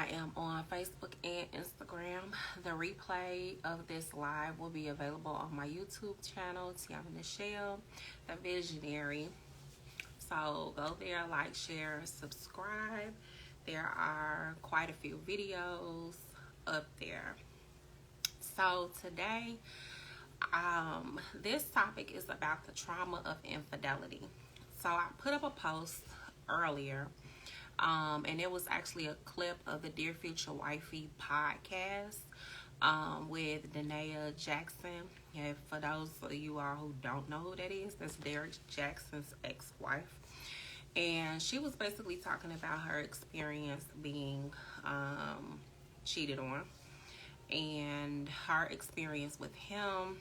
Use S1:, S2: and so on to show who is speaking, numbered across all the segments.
S1: I am on Facebook and Instagram. The replay of this live will be available on my YouTube channel, Tiana Michelle, The Visionary. So go there, like, share, subscribe. There are quite a few videos up there. So today, this topic is about the trauma of infidelity. So I put up a post earlier, and it was actually a clip of the Dear Future Wifey podcast with Danae Jackson. And for those of you all who don't know who that is, that's Derek Jackson's ex-wife. And she was basically talking about her experience being cheated on, and her experience with him,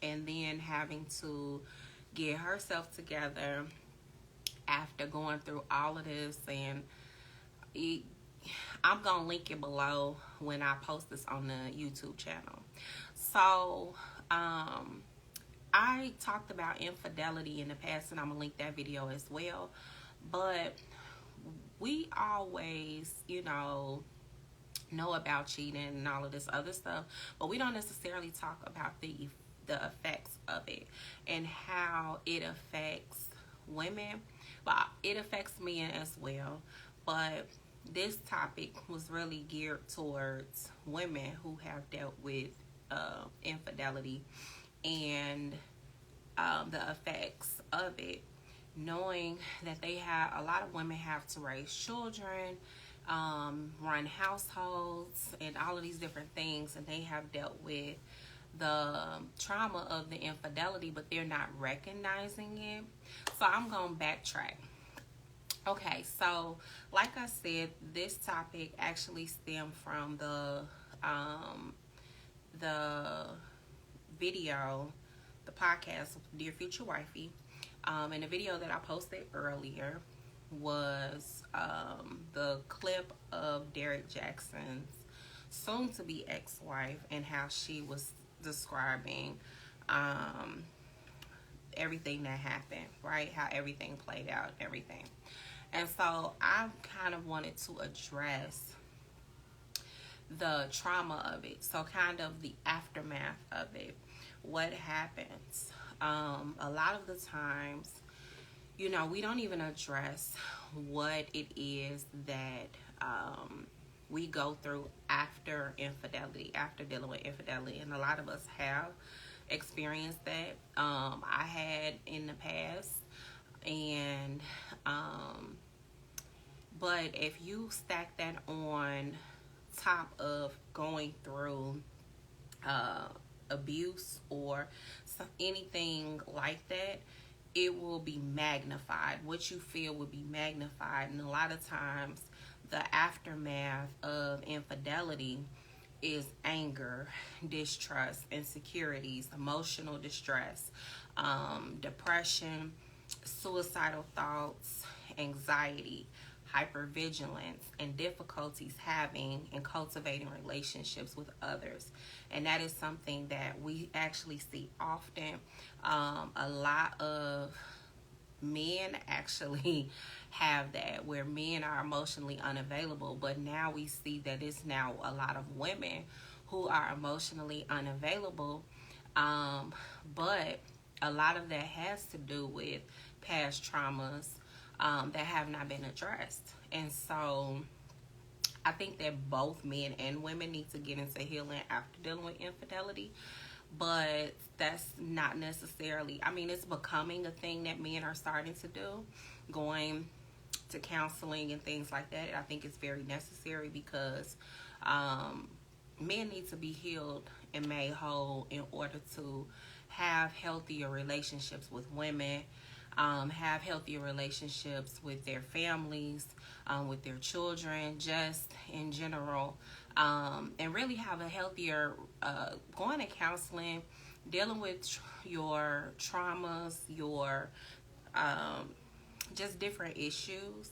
S1: and then having to get herself together after going through all of this. And I'm gonna link it below when I post this on the YouTube channel. So I talked about infidelity in the past, and I'm gonna link that video as well. But we always, know about cheating and all of this other stuff, but we don't necessarily talk about the effects of it and how it affects women. But it affects men as well. But this topic was really geared towards women who have dealt with infidelity and the effects of it, knowing that a lot of women have to raise children, run households, and all of these different things, and they have dealt with the trauma of the infidelity, but they're not recognizing it. So I'm going to backtrack. Okay, so like I said, this topic actually stemmed from the video, the podcast, Dear Future Wifey. And the video that I posted earlier was the clip of Derek Jackson's soon-to-be ex-wife, and how she was describing everything that happened, right? How everything played out, everything. And so I kind of wanted to address the trauma of it. So kind of the aftermath of it. What happens? A lot of the times, we don't even address what it is that we go through after infidelity, after dealing with infidelity. And a lot of us have experienced that. I had in the past. And but if you stack that on top of going through abuse or anything like that, it will be magnified. What you feel will be magnified. And a lot of times the aftermath of infidelity is anger, distrust, insecurities, emotional distress, depression, suicidal thoughts, anxiety, hyper-vigilance, and difficulties having and cultivating relationships with others. And that is something that we actually see often. A lot of men actually have that, where men are emotionally unavailable, but now we see that it's now a lot of women who are emotionally unavailable. But a lot of that has to do with past traumas that have not been addressed. And so I think that both men and women need to get into healing after dealing with infidelity. But that's not necessarily, it's becoming a thing that men are starting to do, going to counseling and things like that. I think it's very necessary because men need to be healed and made whole in order to have healthier relationships with women, have healthier relationships with their families, with their children, just in general, and really have a healthier, going to counseling, dealing with your traumas, your just different issues.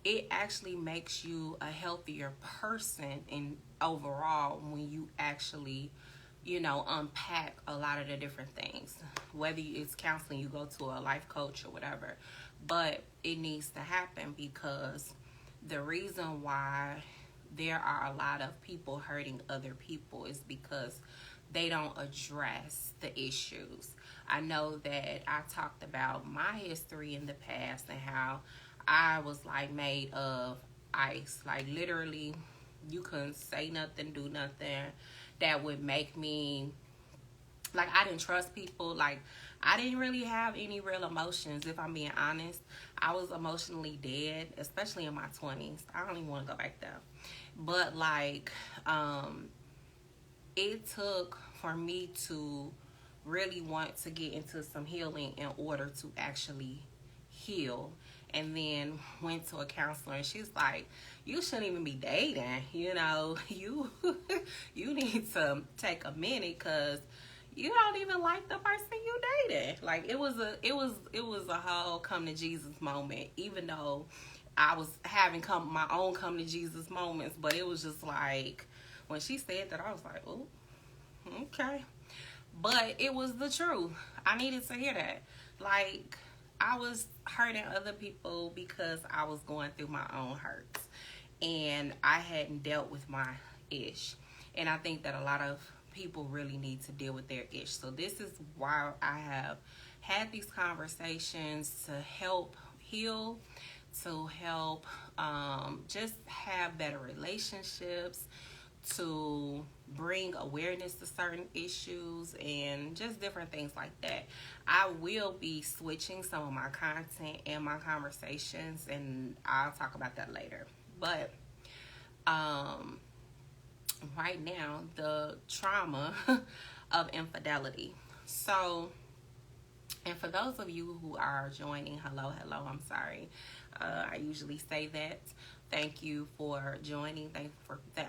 S1: It actually makes you a healthier person in overall when you actually unpack a lot of the different things, whether it's counseling, you go to a life coach or whatever. But it needs to happen because the reason why there are a lot of people hurting other people is because they don't address the issues. I know that I talked about my history in the past and how I was like made of ice. Like literally, you couldn't say nothing, do nothing that would make me, like, I didn't trust people. Like, I didn't really have any real emotions, if I'm being honest. I was emotionally dead, especially in my 20s. I don't even want to go back there. But, like, it took for me to really want to get into some healing in order to actually heal. And then went to a counselor, and she's like, you shouldn't even be dating, you know. You need to take a minute, because you don't even like the person you dated. Like, it was a whole come to Jesus moment, even though I was having my own come to Jesus moments. But it was just like, when she said that, I was like, oh, okay. But it was the truth. I needed to hear that. Like, I was hurting other people because I was going through my own hurts, and I hadn't dealt with my ish. And I think that a lot of people really need to deal with their ish. So this is why I have had these conversations, to help heal, to help just have better relationships, to bring awareness to certain issues, and just different things like that. I will be switching some of my content and my conversations, and I'll talk about that later. But right now, the trauma of infidelity. So, and for those of you who are joining, hello, I'm sorry. I usually say that. Thank you for joining.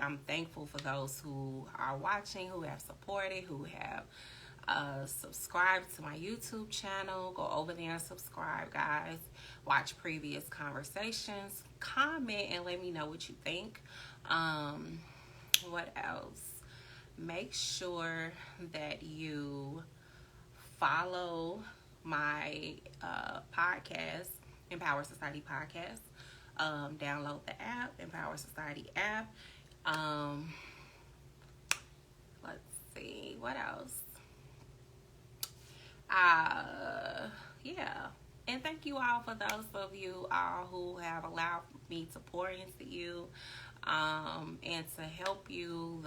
S1: I'm thankful for those who are watching, who have supported, who have subscribed to my YouTube channel. Go over there and subscribe, guys. Watch previous conversations. Comment and let me know what you think. What else? Make sure that you follow my podcast, Empower Society Podcast. Download the app, Empower Society app. Let's see, what else? Yeah. And thank you all for those of you all who have allowed me to pour into you, and to help you.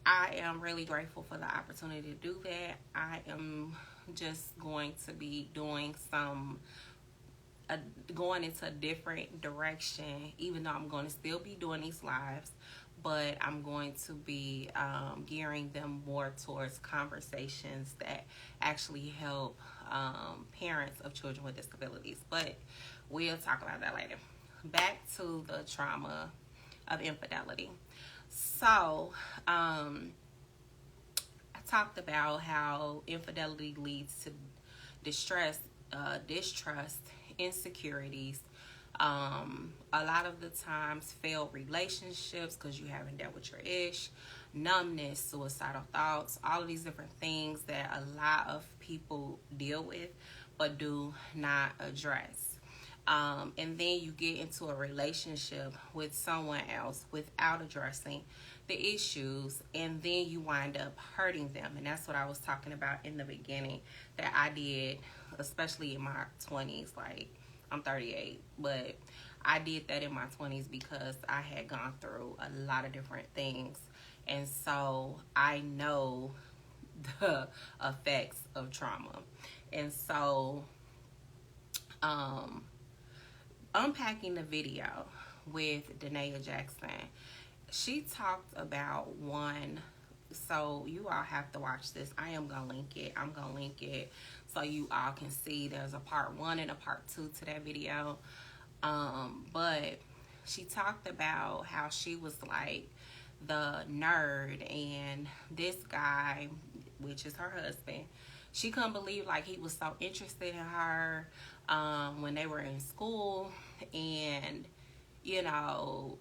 S1: I am really grateful for the opportunity to do that. I am just going to be doing going into a different direction, even though I'm going to still be doing these lives, but I'm going to be gearing them more towards conversations that actually help parents of children with disabilities. But we'll talk about that later. Back to the trauma of infidelity. So, I talked about how infidelity leads to distrust, insecurities, a lot of the times failed relationships because you haven't dealt with your ish, numbness, suicidal thoughts, all of these different things that a lot of people deal with but do not address. And then you get into a relationship with someone else without addressing the issues, and then you wind up hurting them. And that's what I was talking about in the beginning, that I did, especially in my 20s. Like, I'm 38, but I did that in my 20s because I had gone through a lot of different things. And so I know the effects of trauma. And so, unpacking the video with Danae Jackson, she talked about one. So you all have to watch this. I am going to link it. I'm going to link it so you all can see. There's a part 1 and a part 2 to that video. But she talked about how she was like the nerd, and this guy, which is her husband, she couldn't believe like he was so interested in her when they were in school, and you know,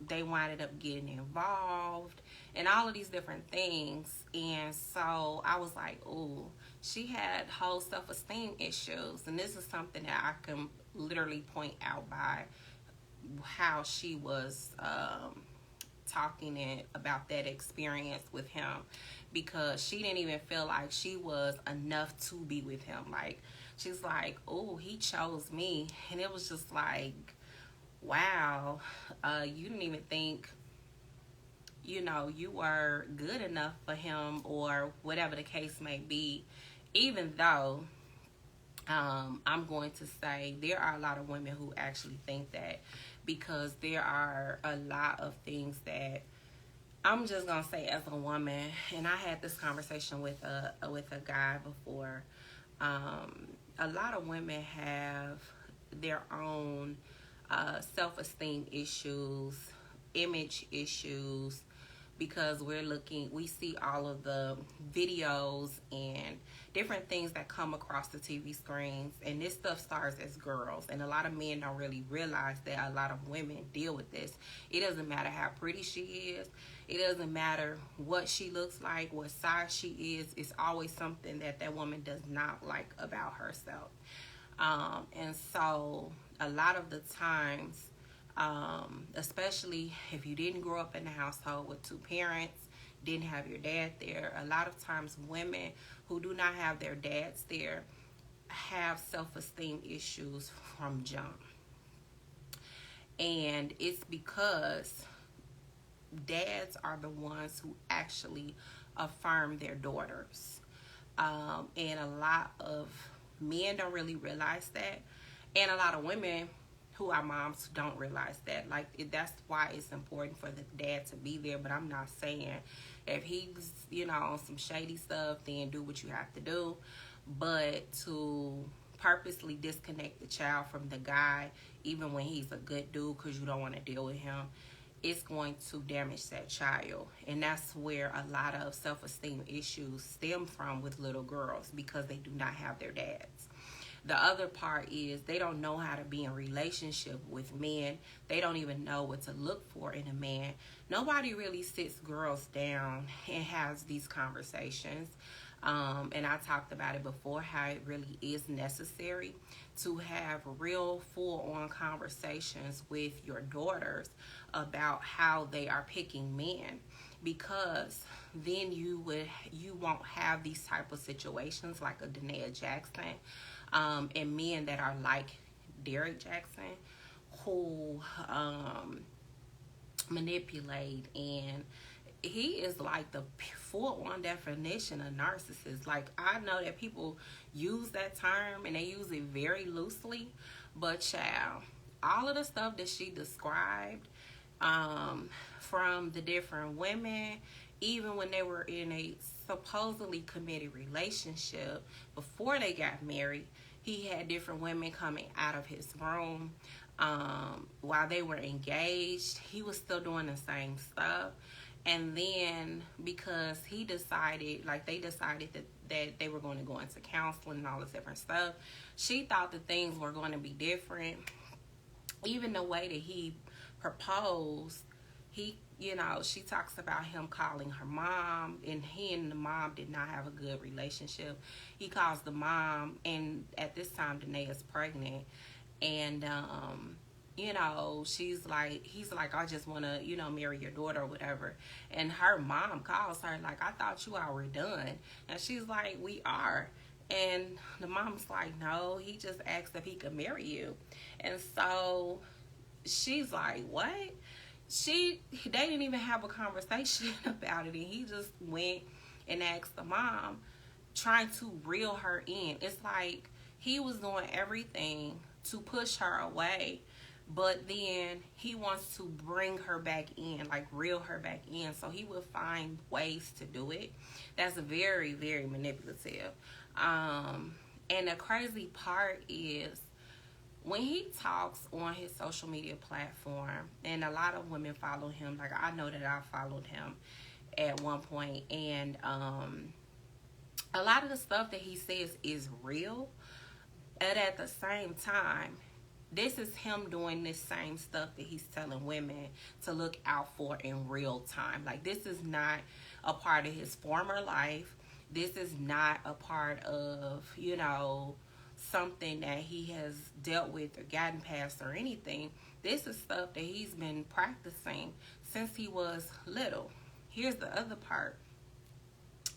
S1: they winded up getting involved and all of these different things. And so I was like, ooh, she had whole self-esteem issues. And this is something that I can literally point out by how she was talking about that experience with him, because she didn't even feel like she was enough to be with him. Like, she's like, oh, he chose me. And it was just like, wow, you didn't even think, you were good enough for him, or whatever the case may be. Even though I'm going to say there are a lot of women who actually think that, because there are a lot of things that, I'm just gonna say, as a woman, and I had this conversation with a guy before. A lot of women have their own self-esteem issues, image issues, because we see all of the videos and different things that come across the TV screens, and this stuff starts as girls, and a lot of men don't really realize that a lot of women deal with this. It doesn't matter how pretty she is, it doesn't matter what she looks like, what size she is, it's always something that woman does not like about herself. And so a lot of the times, especially if you didn't grow up in a household with two parents, didn't have your dad there, a lot of times women who do not have their dads there have self-esteem issues from jump. And it's because dads are the ones who actually affirm their daughters. And a lot of men don't really realize that. And a lot of women who are moms don't realize that. Like, that's why it's important for the dad to be there. But I'm not saying if he's, on some shady stuff, then do what you have to do. But to purposely disconnect the child from the guy, even when he's a good dude, because you don't want to deal with him, it's going to damage that child. And that's where a lot of self-esteem issues stem from with little girls, because they do not have their dads. The other part is they don't know how to be in relationship with men. They don't even know what to look for in a man. Nobody really sits girls down and has these conversations. And I talked about it before, how it really is necessary to have real full-on conversations with your daughters about how they are picking men, because then you won't have these type of situations like a Danae Jackson, and men that are like Derek Jackson, who manipulate, and he is like the full-on definition of narcissist. Like, I know that people use that term and they use it very loosely, but child, all of the stuff that she described, from the different women, even when they were in a supposedly committed relationship before they got married, he had different women coming out of his room. While they were engaged, he was still doing the same stuff. And then because they decided that they were going to go into counseling and all this different stuff, she thought that things were going to be different. Even the way that he proposed, she talks about him calling her mom, and he and the mom did not have a good relationship. He calls the mom, and at this time Danae is pregnant, and he's like, I just want to, marry your daughter or whatever. And her mom calls her like, I thought you all were done. And she's like, we are. And the mom's like, no, he just asked if he could marry you. And so she's like, what? They didn't even have a conversation about it. And he just went and asked the mom, trying to reel her in. It's like he was doing everything to push her away, but then he wants to bring her back in, like reel her back in. So he will find ways to do it. That's very, very manipulative. And the crazy part is when he talks on his social media platform, and a lot of women follow him. Like, I know that I followed him at one point, and a lot of the stuff that he says is real. And at the same time, this is him doing this same stuff that he's telling women to look out for in real time. Like, this is not a part of his former life. This is not a part of, something that he has dealt with or gotten past or anything. This is stuff that he's been practicing since he was little. Here's the other part.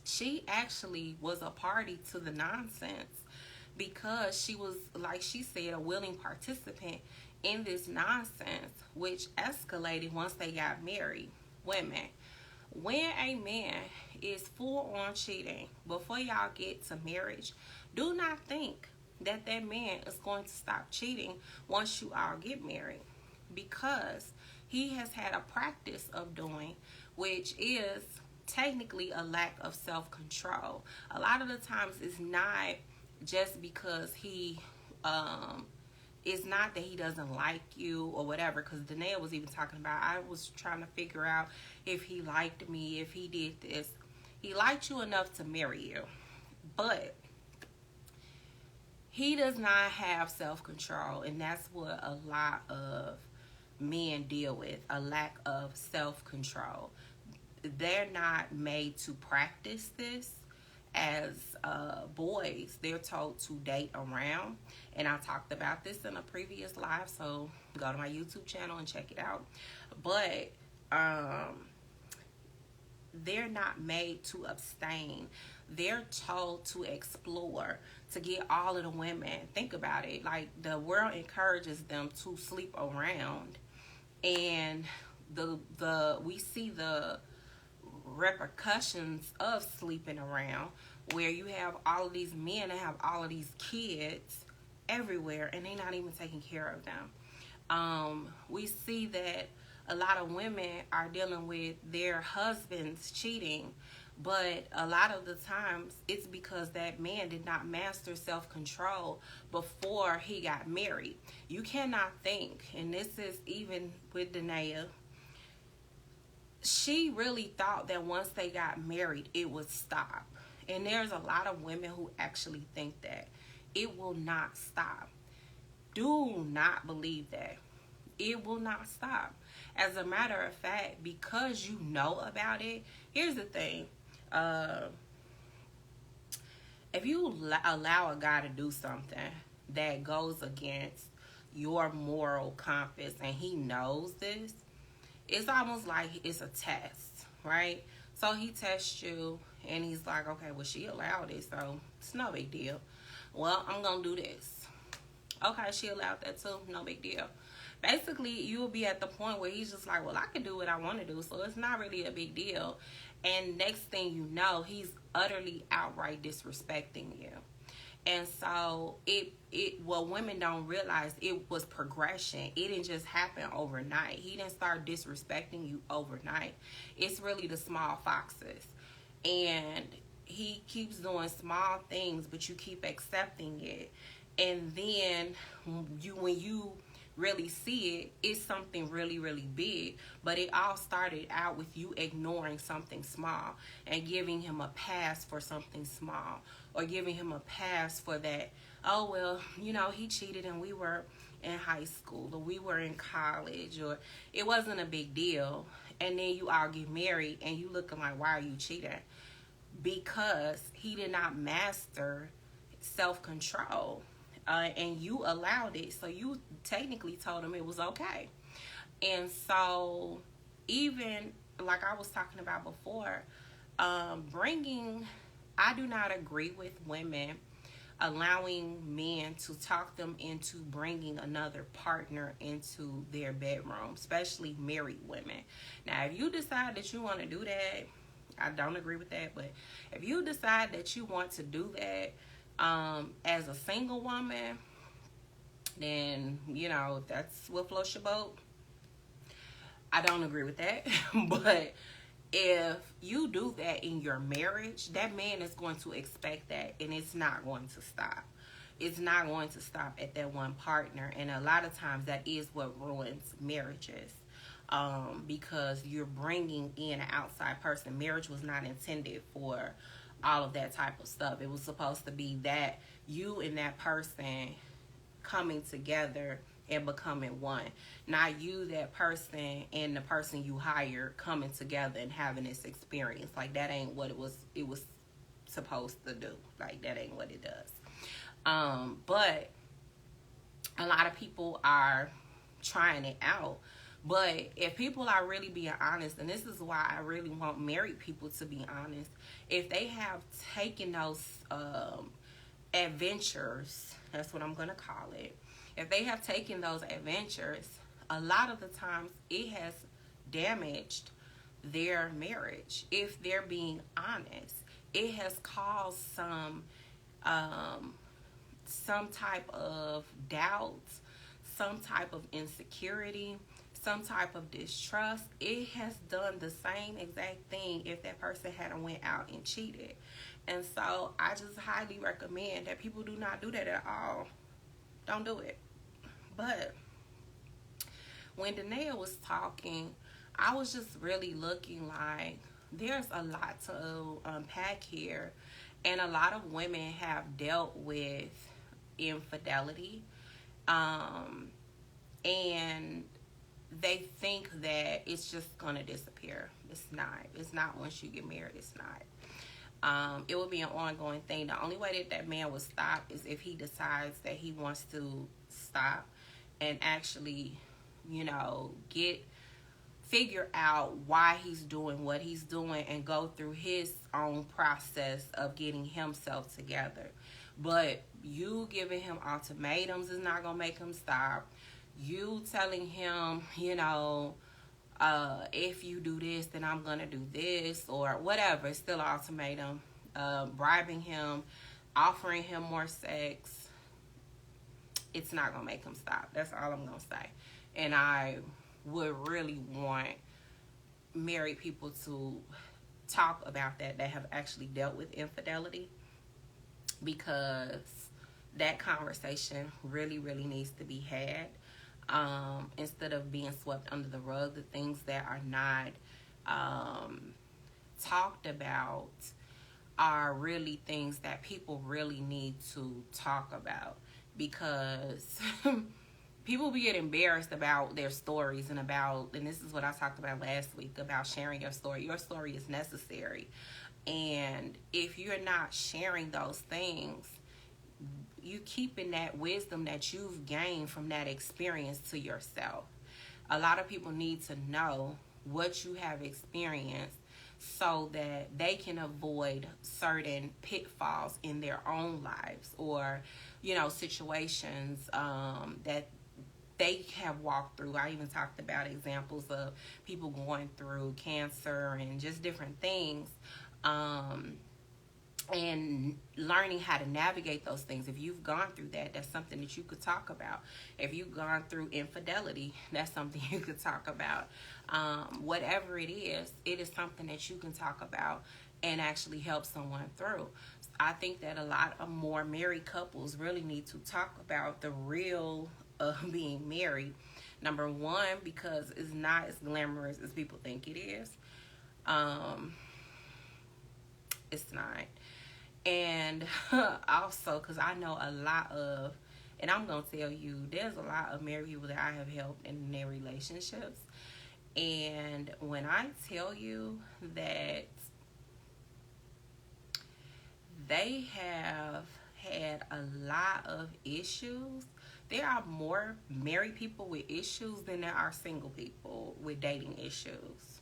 S1: She actually was a party to the nonsense because she was, like she said, a willing participant in this nonsense, which escalated once they got married. Women, when a man is full on cheating before y'all get to marriage, do not think that that man is going to stop cheating once you all get married, because he has had a practice of doing, which is technically a lack of self-control. A lot of the times it's not just because it's not that he doesn't like you or whatever, because Danae was even talking about, I was trying to figure out if he liked me, if he did this. He liked you enough to marry you, but he does not have self-control, and that's what a lot of men deal with, a lack of self-control. They're not made to practice this. As boys, they're told to date around, and I talked about this in a previous live, so go to my YouTube channel and check it out. But they're not made to abstain. They're told to explore, to get all of the women. Think about it. Like, the world encourages them to sleep around, and we see the repercussions of sleeping around, where you have all of these men that have all of these kids everywhere, and they're not even taking care of them. We see that a lot of women are dealing with their husbands cheating, but a lot of the times it's because that man did not master self-control before he got married. You cannot think, and this is even with Danae, she really thought that once they got married, it would stop. And there's a lot of women who actually think that it will not stop. Do not believe that. It will not stop. As a matter of fact, because you know about it, here's the thing. If you allow a guy to do something that goes against your moral compass, and he knows this, it's almost like it's a test, right? So he tests you, and he's like, okay, well, she allowed it, so it's no big deal. Well, I'm going to do this. Okay, she allowed that too, no big deal. Basically, you'll be at the point where he's just like, well, I can do what I want to do, so it's not really a big deal. And next thing you know, he's utterly outright disrespecting you. And so what women don't realize, it was progression. It didn't just happen overnight. He didn't start disrespecting you overnight. It's really the small foxes. And he keeps doing small things, but you keep accepting it. And then when you really see it, it's something really, really big. But it all started out with you ignoring something small and giving him a pass for something small, or giving him a pass for that, oh, well, you know, he cheated and we were in high school, or we were in college, or it wasn't a big deal. And then you all get married and you looking like, why are you cheating? Because he did not master self-control. And you allowed it, so you technically told him it was okay. And so, even like I was talking about before, I do not agree with women allowing men to talk them into bringing another partner into their bedroom, especially married women. Now, if you decide that you want to do that, I don't agree with that, but if you decide that you want to do that, as a single woman, then, you know, that's what floats your boat. I don't agree with that. But if you do that in your marriage, that man is going to expect that, and it's not going to stop. It's not going to stop at that one partner. And a lot of times that is what ruins marriages. Because you're bringing in an outside person. Marriage was not intended for all of that type of stuff. It was supposed to be that you and that person coming together and becoming one, not you, that person, and the person you hire coming together and having this experience. Like, that ain't what it was supposed to do. Like, that ain't what it does. But a lot of people are trying it out. But if people are really being honest, and this is why I really want married people to be honest, if they have taken those adventures, that's what I'm going to call it, if they have taken those adventures, a lot of the times it has damaged their marriage. If they're being honest, it has caused some type of doubt, some type of insecurity, some type of distrust. It has done the same exact thing if that person hadn't went out and cheated. And so I just highly recommend that people do not do that at all. Don't do it. But when Danae was talking, I was just really looking like there's a lot to unpack here. And a lot of women have dealt with infidelity. And they think that it's just going to disappear. It's not. It's not once you get married. It's not. It will be an ongoing thing. The only way that that man will stop is if he decides that he wants to stop and actually, figure out why he's doing what he's doing and go through his own process of getting himself together. But you giving him ultimatums is not going to make him stop. You telling him, if you do this, then I'm going to do this or whatever. It's still an ultimatum. Bribing him, offering him more sex. It's not going to make him stop. That's all I'm going to say. And I would really want married people to talk about that have actually dealt with infidelity, because that conversation really, really needs to be had. Instead of being swept under the rug, the things that are not talked about are really things that people really need to talk about, because people get embarrassed about their stories and this is what I talked about last week, about sharing your story. Your story is necessary. And if you're not sharing those things, you keeping that wisdom that you've gained from that experience to yourself. A lot of people need to know what you have experienced so that they can avoid certain pitfalls in their own lives, or, situations that they have walked through. I even talked about examples of people going through cancer and just different things. And learning how to navigate those things. If you've gone through that, that's something that you could talk about. If you've gone through infidelity, that's something you could talk about. Whatever it is something that you can talk about and actually help someone through. I think that a lot of more married couples really need to talk about the real of being married. Number one, because it's not as glamorous as people think it is. It's not. And also, because I know a lot of, and I'm going to tell you, there's a lot of married people that I have helped in their relationships. And when I tell you that they have had a lot of issues, there are more married people with issues than there are single people with dating issues.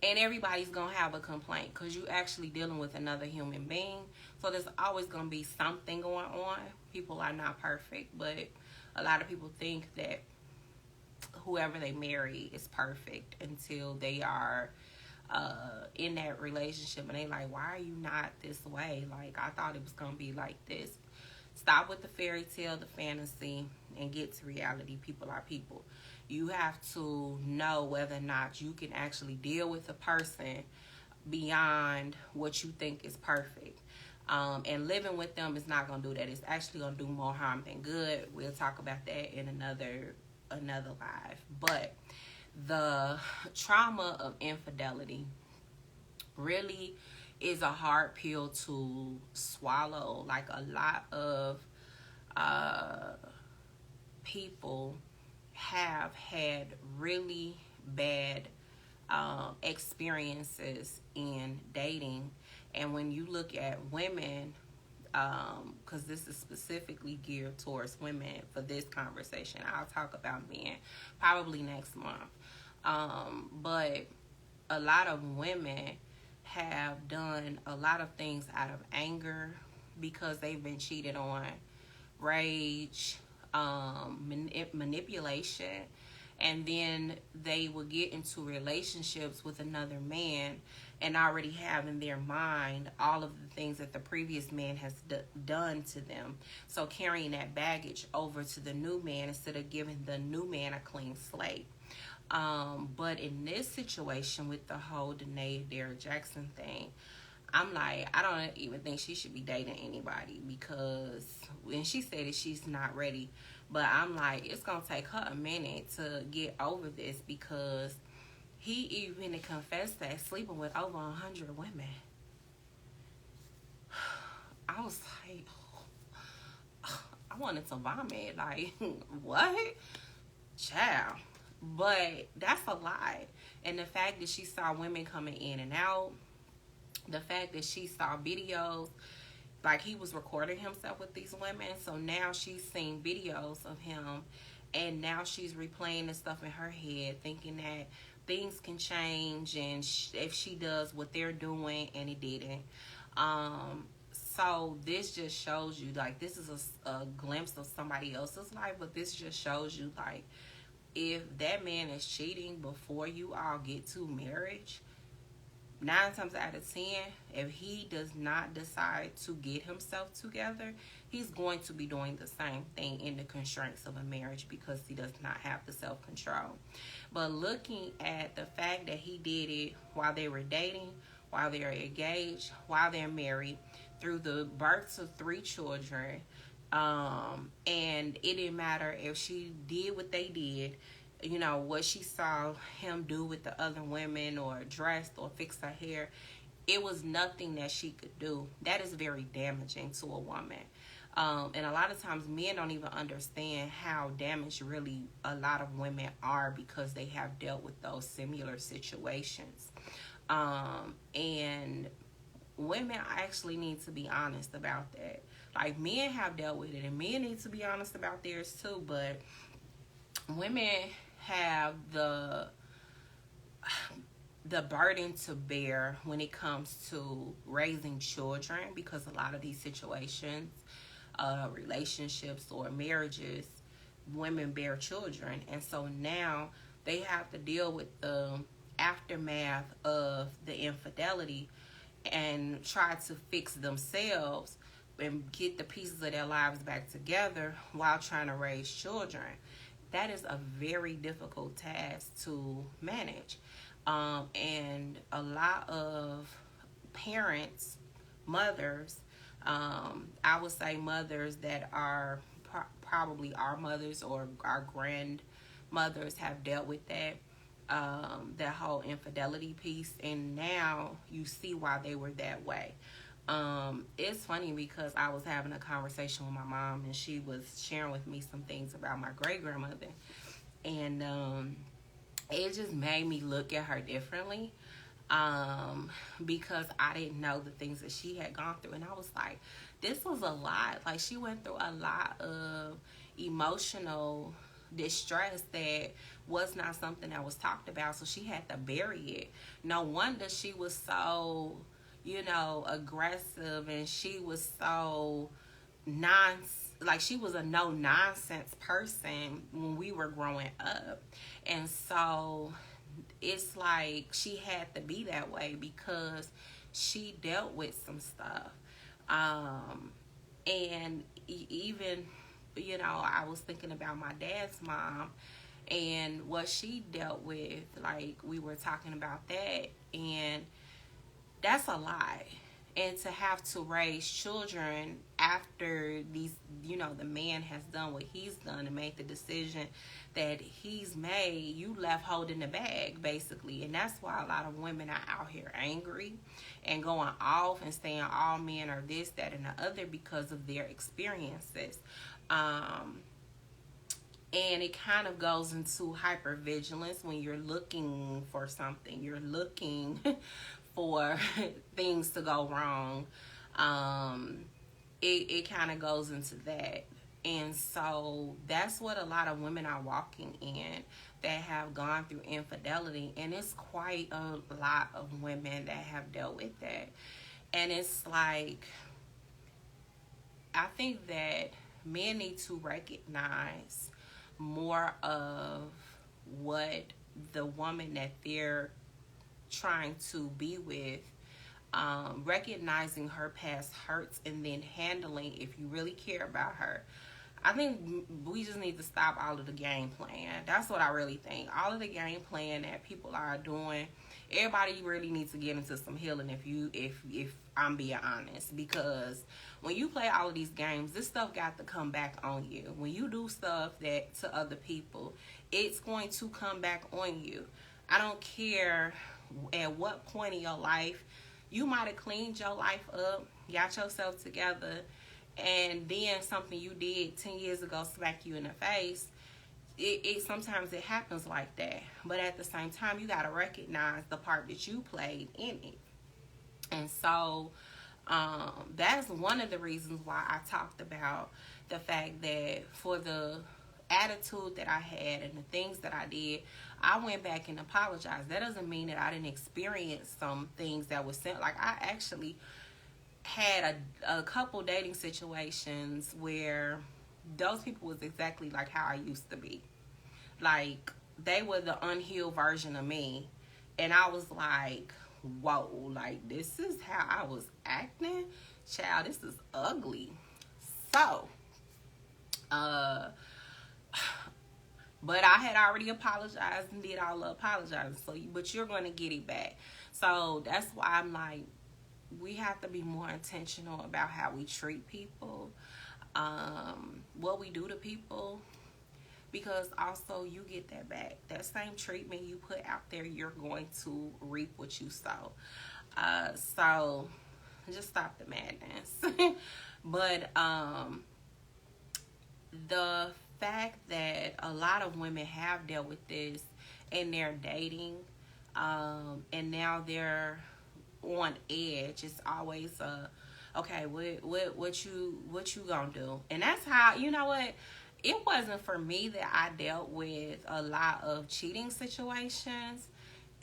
S1: And everybody's going to have a complaint, because you're actually dealing with another human being. So there's always going to be something going on. People are not perfect, but a lot of people think that whoever they marry is perfect until they are in that relationship. And they like, why are you not this way? Like, I thought it was going to be like this. Stop with the fairy tale, the fantasy, and get to reality. People are people. You have to know whether or not you can actually deal with a person beyond what you think is perfect. And living with them is not going to do that. It's actually going to do more harm than good. We'll talk about that in another live. But the trauma of infidelity really is a hard pill to swallow. Like, a lot of people have had really bad experiences in dating. And when you look at women, because this is specifically geared towards women for this conversation. I'll talk about men probably next month. But a lot of women have done a lot of things out of anger because they've been cheated on, rage, manipulation, and then they will get into relationships with another man and already have in their mind all of the things that the previous man has done to them. So carrying that baggage over to the new man instead of giving the new man a clean slate. But in this situation with the whole Danae Derrick Jackson thing, I'm like, I don't even think she should be dating anybody because when she said that she's not ready, but I'm like, it's going to take her a minute to get over this because he even confessed that sleeping with over 100 women. I was like, I wanted to vomit. Like, what? Child. But that's a lie. And the fact that she saw women coming in and out, the fact that she saw videos, like he was recording himself with these women. So now she's seen videos of him, and now she's replaying the stuff in her head, thinking that things can change, and if she does what they're doing, and it didn't. So this just shows you, like, this is a glimpse of somebody else's life, but this just shows you, like, if that man is cheating before you all get to marriage, 9 times out of 10, if he does not decide to get himself together, he's going to be doing the same thing in the constraints of a marriage because he does not have the self-control. But looking at the fact that he did it while they were dating, while they're engaged, while they're married, through the births of 3 children, and it didn't matter if she did what they did, you know, what she saw him do with the other women or dressed or fix her hair, it was nothing that she could do. That is very damaging to a woman. And a lot of times men don't even understand how damaged really a lot of women are because they have dealt with those similar situations. And women actually need to be honest about that. Like, men have dealt with it and men need to be honest about theirs too, but women have the burden to bear when it comes to raising children because a lot of these situations, relationships or marriages, women bear children, and so now they have to deal with the aftermath of the infidelity and try to fix themselves and get the pieces of their lives back together while trying to raise children. That is a very difficult task to manage. And a lot of parents, mothers, I would say mothers that are probably our mothers or our grandmothers have dealt with that whole infidelity piece, and now you see why they were that way. It's funny because I was having a conversation with my mom and she was sharing with me some things about my great grandmother, and it just made me look at her differently because I didn't know the things that she had gone through, and I was like, this was a lot. Like, she went through a lot of emotional distress that was not something that was talked about, so she had to bury it. No wonder she was so, aggressive, and she was so she was a no nonsense person when we were growing up. And so it's like she had to be that way because she dealt with some stuff. And even, I was thinking about my dad's mom and what she dealt with. Like, we were talking about that, and that's a lot. And to have to raise children after these, the man has done what he's done and made the decision that he's made, you left holding the bag, basically. And that's why a lot of women are out here angry and going off and saying all men are this, that, and the other because of their experiences. And it kind of goes into hyper-vigilance when you're looking for something. You're looking for things to go wrong. it kind of goes into that. And so that's what a lot of women are walking in that have gone through infidelity. And it's quite a lot of women that have dealt with that. And it's like, I think that men need to recognize more of what the woman that they're trying to be with, recognizing her past hurts and then handling, if you really care about her. I think we just need to stop all of the game plan. That's what I really think. All of the game plan that people are doing, everybody really needs to get into some healing, if I'm being honest. Because when you play all of these games, this stuff got to come back on you. When you do stuff that to other people, it's going to come back on you. I don't care at what point in your life you might have cleaned your life up, got yourself together, and then something you did 10 years ago smack you in the face. It sometimes it happens like that. But at the same time, you got to recognize the part that you played in it. And so that's one of the reasons why I talked about the fact that for the attitude that I had and the things that I did, I went back and apologized. That doesn't mean that I didn't experience some things that was sent. Like, I actually had a couple dating situations where those people was exactly like how I used to be. Like, they were the unhealed version of me. And I was like, whoa, like, this is how I was acting? Child, this is ugly. So, but I had already apologized and did all the apologizing. So, but you're going to get it back. So, that's why I'm like, we have to be more intentional about how we treat people, what we do to people, because also you get that back. That same treatment you put out there, you're going to reap what you sow. So just stop the madness. But the fact that a lot of women have dealt with this in their dating, and now they're on edge. It's always okay, what you gonna do? And that's how, you know what, it wasn't for me that I dealt with a lot of cheating situations.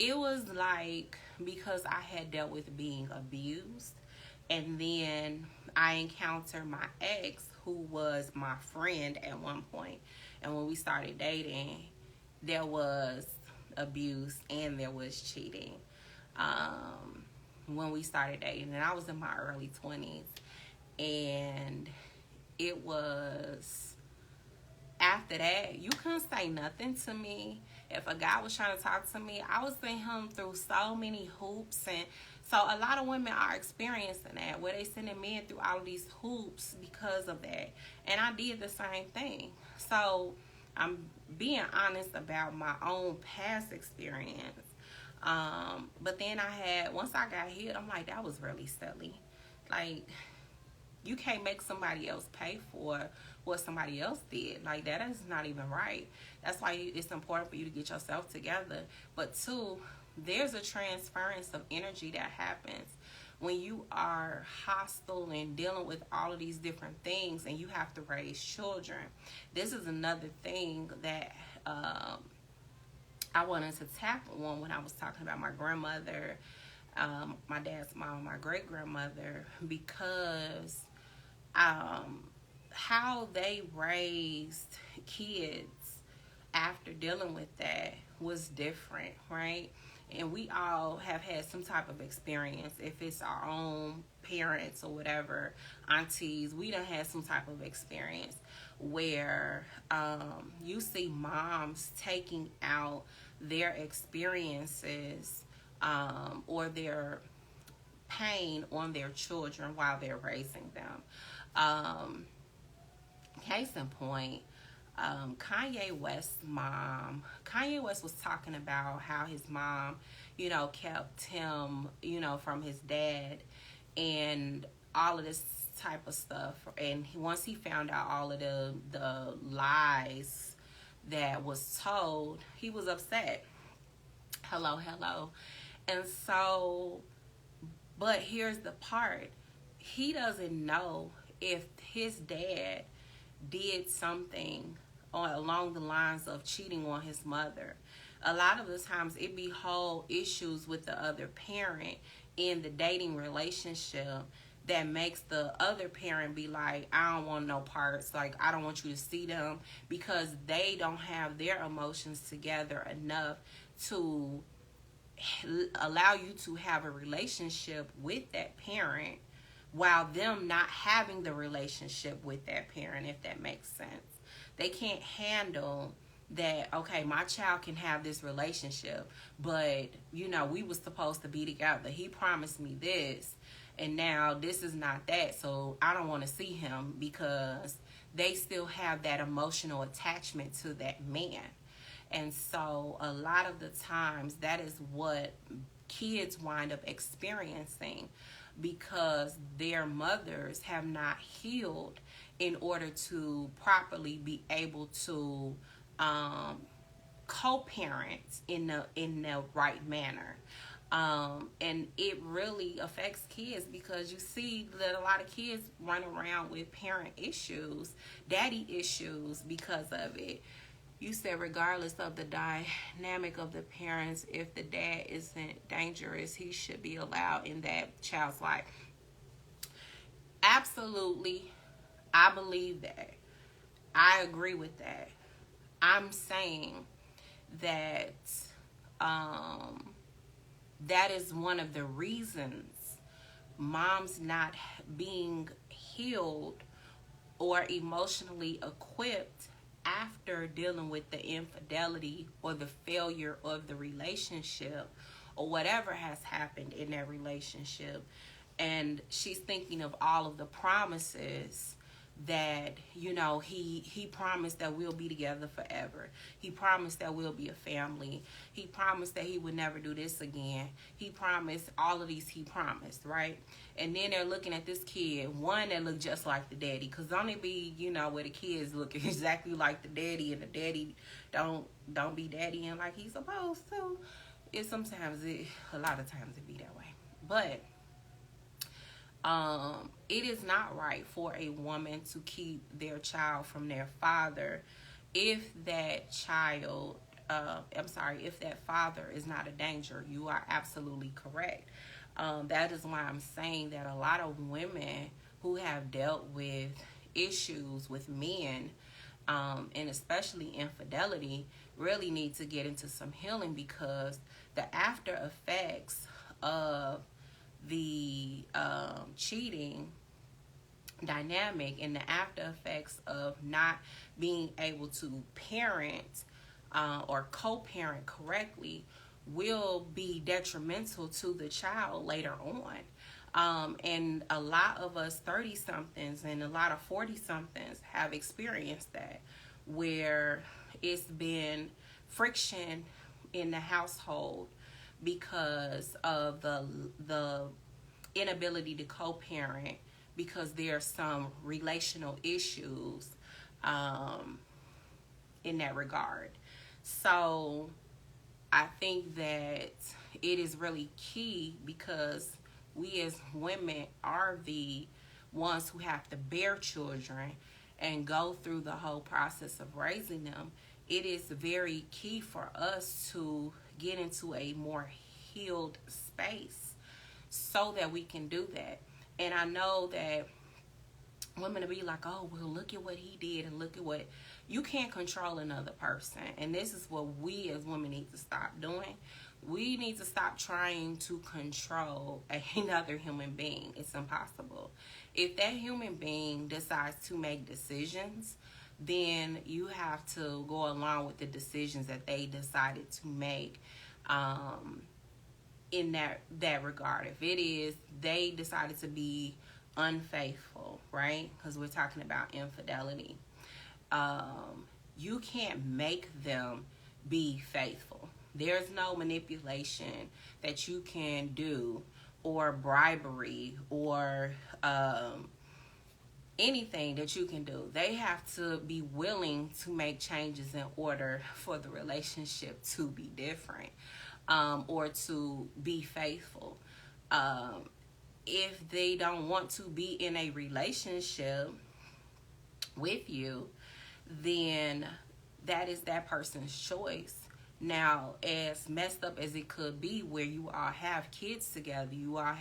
S1: It was like because I had dealt with being abused, and then I encountered my ex, who was my friend at one point, and when we started dating, there was abuse and there was cheating. When we started dating, and I was in my early 20s, and it was after that, you couldn't say nothing to me. If a guy was trying to talk to me, I was sending him through so many hoops. And so a lot of women are experiencing that, where they sending men through all of these hoops because of that. And I did the same thing. So I'm being honest about my own past experience. But then once I got healed, I'm like, that was really silly. Like, you can't make somebody else pay for what somebody else did. Like, that is not even right. That's why it's important for you to get yourself together. But two, there's a transference of energy that happens when you are hostile and dealing with all of these different things, and you have to raise children. This is another thing that I wanted to tackle on when I was talking about my grandmother, my dad's mom, my great-grandmother, because how they raised kids after dealing with that was different, right? And we all have had some type of experience. If it's our own parents or whatever, aunties, we done had some type of experience where you see moms taking out their experiences or their pain on their children while they're raising them. Case in point, Kanye West's mom. Kanye West was talking about how his mom, kept him, from his dad and all of this type of stuff. And once he found out all of the lies that was told, he was upset. Hello. And so, but here's the part. He doesn't know if his dad did something along the lines of cheating on his mother, a lot of the times it be whole issues with the other parent in the dating relationship that makes the other parent be like, I don't want no parts, like I don't want you to see them, because they don't have their emotions together enough to allow you to have a relationship with that parent while them not having the relationship with that parent, if that makes sense. They can't handle that, okay, my child can have this relationship, but we was supposed to be together. He promised me this, and now this is not that, so I don't want to see him, because they still have that emotional attachment to that man. And so a lot of the times that is what kids wind up experiencing, because their mothers have not healed in order to properly be able to co-parent in the right manner. And it really affects kids, because you see that a lot of kids run around with parent issues, daddy issues because of it. You said regardless of the dynamic of the parents, if the dad isn't dangerous, he should be allowed in that child's life. Absolutely. I believe that. I agree with that. I'm saying that that is one of the reasons moms not being healed or emotionally equipped after dealing with the infidelity or the failure of the relationship or whatever has happened in that relationship. And she's thinking of all of the promises that he promised that we'll be together forever. He promised that we'll be a family. He promised that he would never do this again. He promised all of these. He promised, right? And then they're looking at this kid, one that looked just like the daddy, because only be where the kids look exactly like the daddy, and the daddy don't be daddying like he's supposed to. A lot of times it be that way, but it is not right for a woman to keep their child from their father if that child, if that father is not a danger. You are absolutely correct. That is why I'm saying that a lot of women who have dealt with issues with men, and especially infidelity, really need to get into some healing, because the after effects of the cheating dynamic and the after effects of not being able to parent or co-parent correctly will be detrimental to the child later on. And a lot of us 30-somethings and a lot of 40-somethings have experienced that, where it's been friction in the household because of the inability to co-parent, because there are some relational issues in that regard. So I think that it is really key, because we as women are the ones who have to bear children and go through the whole process of raising them. It is very key for us to get into a more healed space so that we can do that. And I know that women will be like, oh, well, look at what he did, and look at what... You can't control another person. And this is what we as women need to stop doing. We need to stop trying to control another human being. It's impossible. If that human being decides to make decisions, then you have to go along with the decisions that they decided to make in that regard. If it is they decided to be unfaithful, right? Because we're talking about infidelity. You can't make them be faithful. There's no manipulation that you can do, or bribery, or anything that you can do. They have to be willing to make changes in order for the relationship to be different, or to be faithful. if they don't want to be in a relationship with you, then that is that person's choice. Now, as messed up as it could be, where you all have kids together, you all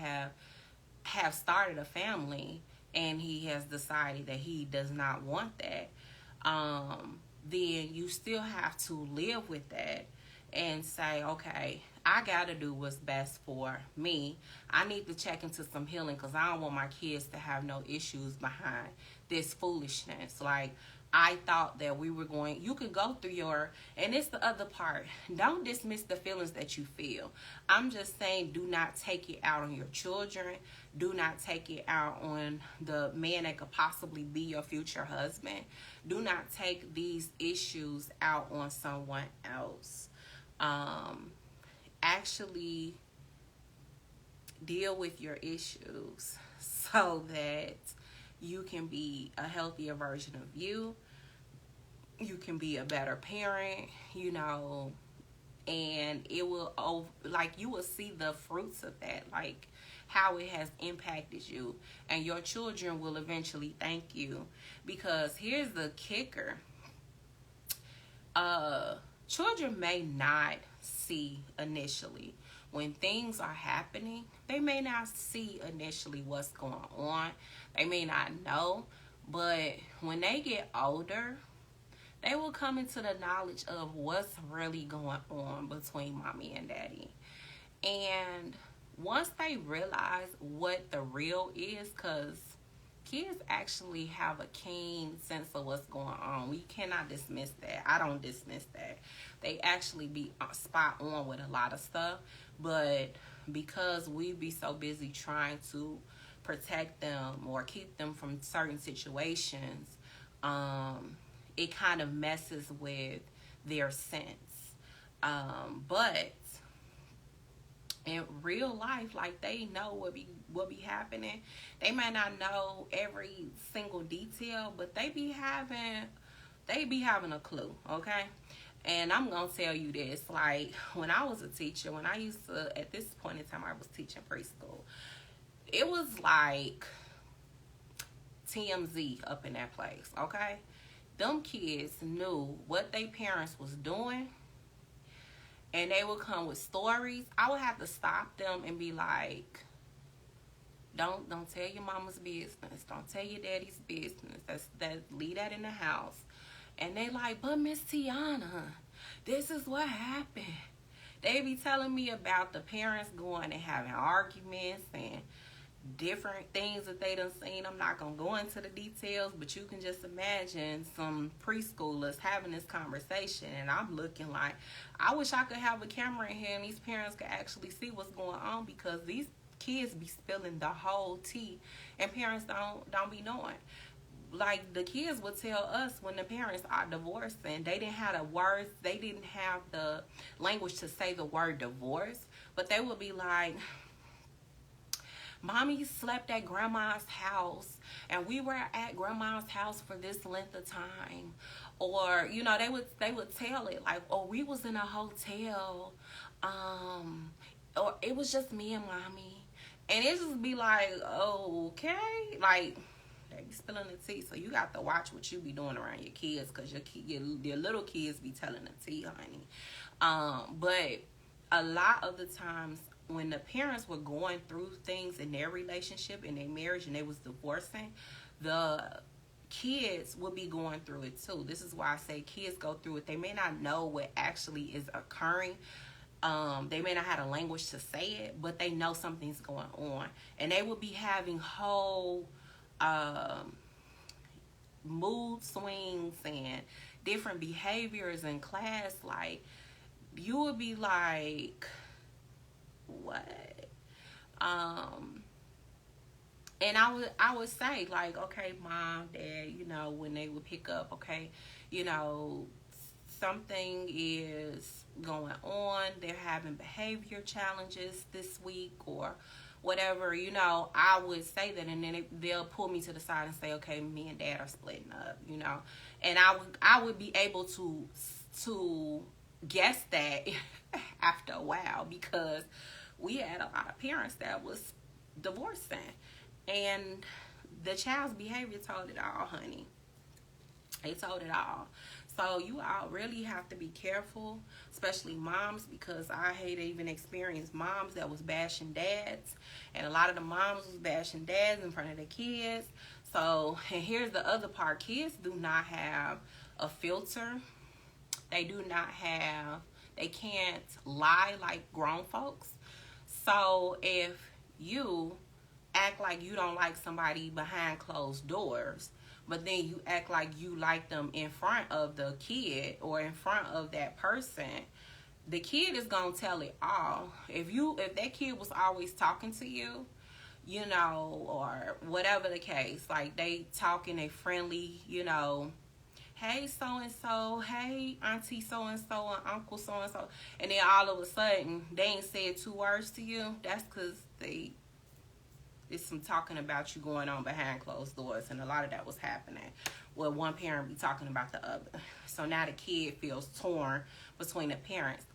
S1: have started a family, and he has decided that he does not want that, then you still have to live with that and say, okay, I gotta do what's best for me. I need to check into some healing, because I don't want my kids to have no issues behind this foolishness. Like, I thought that we were going, you could go through and it's the other part. Don't dismiss the feelings that you feel. I'm just saying, do not take it out on your children. Do not take it out on the man that could possibly be your future husband. Do not take these issues out on someone else. Actually deal with your issues so that you can be a healthier version of you. You can be a better parent, and it will, like, you will see the fruits of that, like how it has impacted you, and your children will eventually thank you. Because here's the kicker. Children may not see initially when things are happening. They may not see initially what's going on. They may not know, but when they get older, they will come into the knowledge of what's really going on between mommy and daddy. And once they realize what the real is, because kids actually have a keen sense of what's going on. We cannot dismiss that. I don't dismiss that. They actually be spot on with a lot of stuff. But because we be so busy trying to protect them or keep them from certain situations, it kind of messes with their sense. But in real life, like, they know what be happening. They might not know every single detail, but they be having a clue, okay? And I'm gonna tell you this, like, when I was a teacher, when I used to, at this point in time, I was teaching preschool, it was like TMZ up in that place, okay? Them kids knew what their parents was doing, and they would come with stories. I would have to stop them and be like, don't tell your mama's business. Don't tell your daddy's business. Leave that in the house. And they like, but Miss Tiana, this is what happened. They be telling me about the parents going and having arguments and different things that they done seen. I'm not going to go into the details, but you can just imagine some preschoolers having this conversation, and I'm looking like, I wish I could have a camera in here and these parents could actually see what's going on, because these kids be spilling the whole tea, and parents don't be knowing. Like, the kids would tell us when the parents are divorcing, they didn't have the words, they didn't have the language to say the word divorce, but they would be like, Mommy slept at grandma's house, and we were at grandma's house for this length of time. Or, they would tell it like, oh, we was in a hotel, or it was just me and Mommy. And it just be like, okay, like, they be spilling the tea. So you got to watch what you be doing around your kids, because your little kids be telling the tea, honey. But a lot of the times, when the parents were going through things in their relationship, in their marriage, and they was divorcing, the kids will be going through it too. This is why I say kids go through it. They may not know what actually is occurring. They may not have a language to say it, but they know something's going on. And they will be having whole mood swings and different behaviors in class. Like, you would be like, what? And I would say, like, okay, Mom, Dad, when they would pick up, okay, something is going on, they're having behavior challenges this week or whatever, I would say that, and then they'll pull me to the side and say, okay, me and Dad are splitting up, and I would be able to guess that after a while, because we had a lot of parents that was divorcing. And the child's behavior told it all, honey. They told it all. So you all really have to be careful, especially moms, because I hate to even experience moms that was bashing dads. And a lot of the moms was bashing dads in front of their kids. So, and here's the other part. Kids do not have a filter. They do not have, they can't lie like grown folks. So if you act like you don't like somebody behind closed doors, but then you act like you like them in front of the kid or in front of that person, the kid is gonna tell it all. If that kid was always talking to you, you know, or whatever the case, like they talking, they friendly, you know, hey so and so, hey auntie so and so, and uncle so and so, and then all of a sudden they ain't said 2 words to you, that's because it's some talking about you going on behind closed doors, and a lot of that was happening where one parent be talking about the other. So now the kid feels torn between the parents.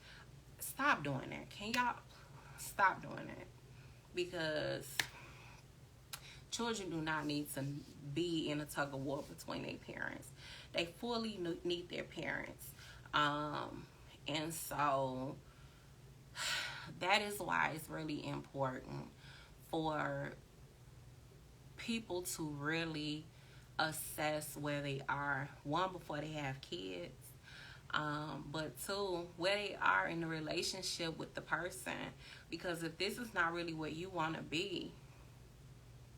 S1: Stop doing that. Can y'all stop doing that? Because children do not need to be in a tug of war between their parents. They fully need their parents. And so that is why it's really important for people to really assess where they are, one, before they have kids, but two, where they are in the relationship with the person. Because if this is not really what you want to be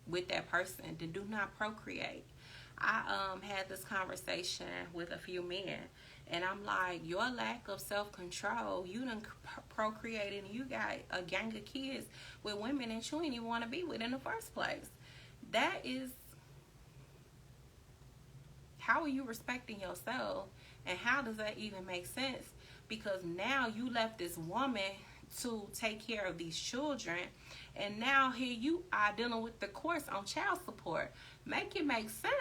S1: with that person, then do not procreate. I had this conversation with a few men, and I'm like, your lack of self-control, you done procreated and you got a gang of kids with women that you ain't even want to be with in the first place. That is, how are you respecting yourself, and how does that even make sense? Because now you left this woman to take care of these children, and now here you are dealing with the course on child support. Make it make sense.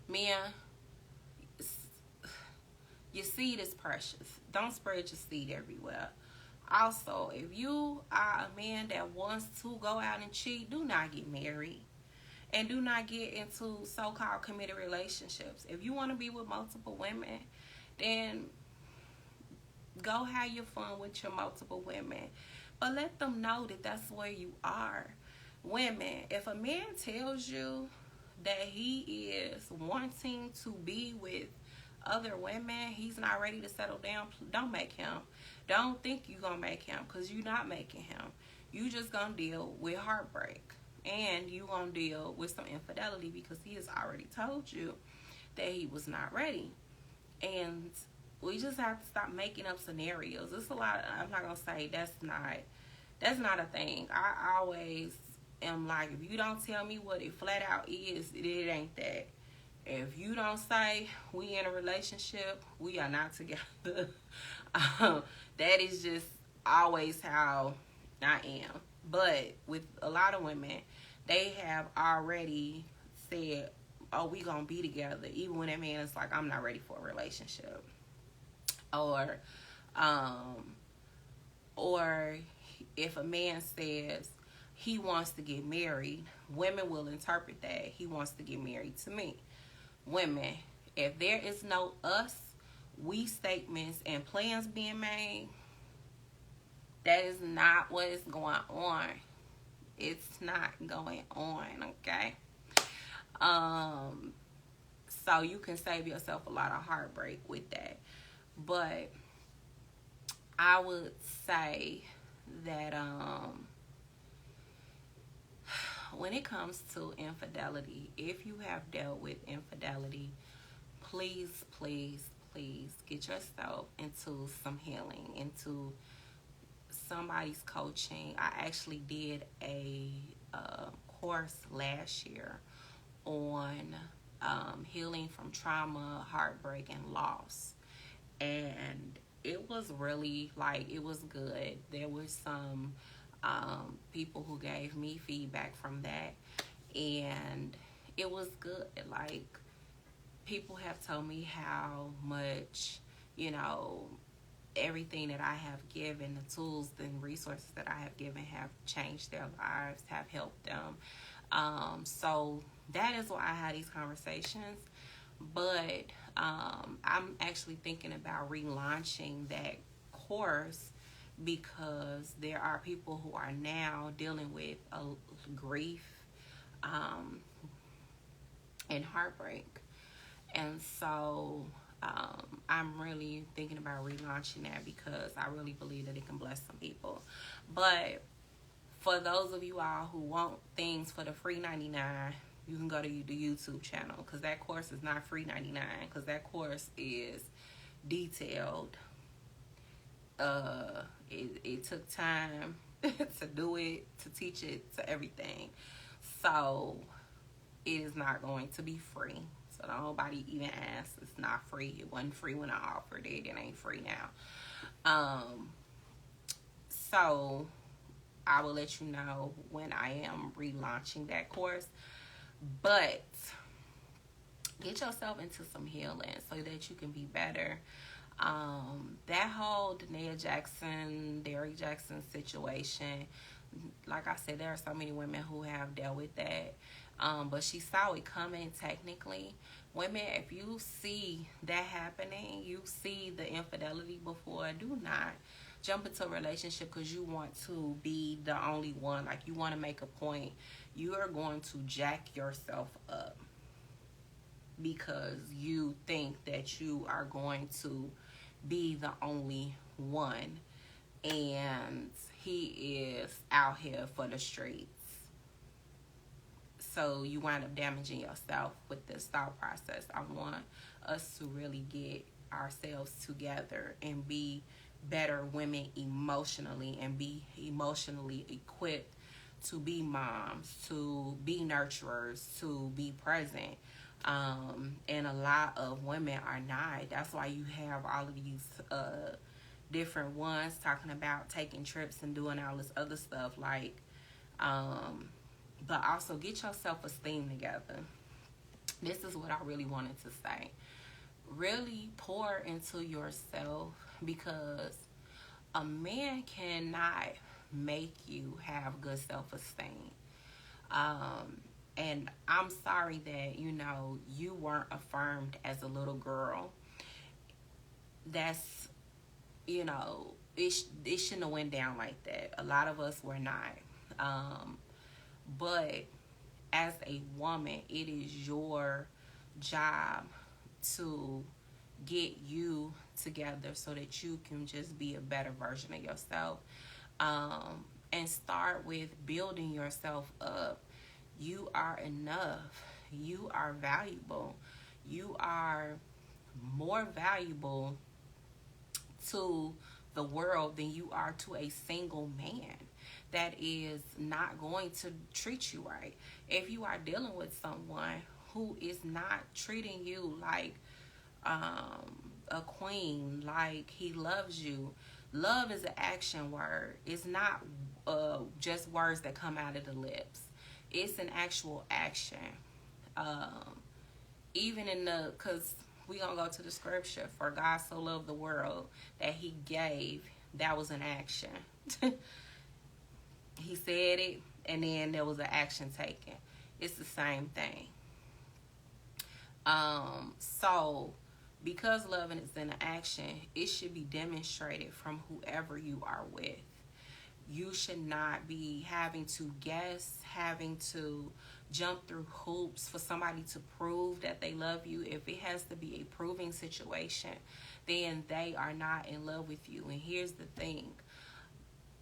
S1: Men, your seed is precious. Don't spread your seed everywhere. Also, if you are a man that wants to go out and cheat, do not get married. And do not get into so-called committed relationships. If you want to be with multiple women, then go have your fun with your multiple women. But let them know that that's where you are. Women, if a man tells you that he is wanting to be with other women, he's not ready to settle down, don't make him. Don't think you're going to make him, because you're not making him. You just going to deal with heartbreak. And you going to deal with some infidelity, because he has already told you that he was not ready. And we just have to stop making up scenarios. It's a lot. I'm not going to say that's not a thing. I always am like, if you don't tell me what it flat out is, it ain't that. If you don't say we in a relationship, we are not together. That is just always how I am. But with a lot of women, they have already said, oh, we gonna be together, even when that man is like, I'm not ready for a relationship. Or if a man says he wants to get married, women will interpret that he wants to get married to me. Women, if there is no us, we statements and plans being made, that is not what is going on. It's not going on, okay? So you can save yourself a lot of heartbreak with that. But I would say that when it comes to infidelity, if you have dealt with infidelity, please, please, please get yourself into some healing, into somebody's coaching. I actually did a course last year on healing from trauma, heartbreak, and loss. And it was really, it was good. There were some people who gave me feedback from that, and it was good. People have told me how much, everything that I have given, the tools and resources that I have given have changed their lives, have helped them. So that is why I had these conversations. But I'm actually thinking about relaunching that course because there are people who are now dealing with grief and heartbreak. And so I'm really thinking about relaunching that because I really believe that it can bless some people. But for those of you all who want things for the free 99, you can go to the YouTube channel because that course is not free 99 because that course is detailed. It took time to do it, to teach it, to everything. So it is not going to be free. So nobody even asks. It's not free. It wasn't free when I offered it. It ain't free now. So I will let you know when I am relaunching that course. But get yourself into some healing so that you can be better. That whole Danae Jackson, Derrick Jackson situation, like I said, there are so many women who have dealt with that. But she saw it coming technically. Women, if you see that happening, you see the infidelity before, do not jump into a relationship because you want to be the only one. Like, you want to make a point. You are going to jack yourself up because you think that you are going to be the only one. And he is out here for the streets. So you wind up damaging yourself with this thought process. I want us to really get ourselves together and be better women emotionally and be emotionally equipped to be moms, to be nurturers, to be present. And a lot of women are not. That's why you have all of these different ones talking about taking trips and doing all this other stuff. Like, but also get your self-esteem together. This is what I really wanted to say. Really pour into yourself because a man cannot make you have good self-esteem. And I'm sorry that, you weren't affirmed as a little girl. That's, it shouldn't have went down like that. A lot of us were not. But as a woman, it is your job to get you together so that you can just be a better version of yourself. And start with building yourself up. You are enough. You are valuable. You are more valuable to the world than you are to a single man that is not going to treat you right. If you are dealing with someone who is not treating you like a queen, like he loves you, love is an action word. It's not just words that come out of the lips. It's an actual action. Even because we gonna go to the scripture, for God so loved the world that he gave, that was an action. He said it, and then there was an action taken. It's the same thing. So because loving is an action, it should be demonstrated from whoever you are with. You should not be having to guess, having to jump through hoops for somebody to prove that they love you. If it has to be a proving situation, then they are not in love with you. And here's the thing.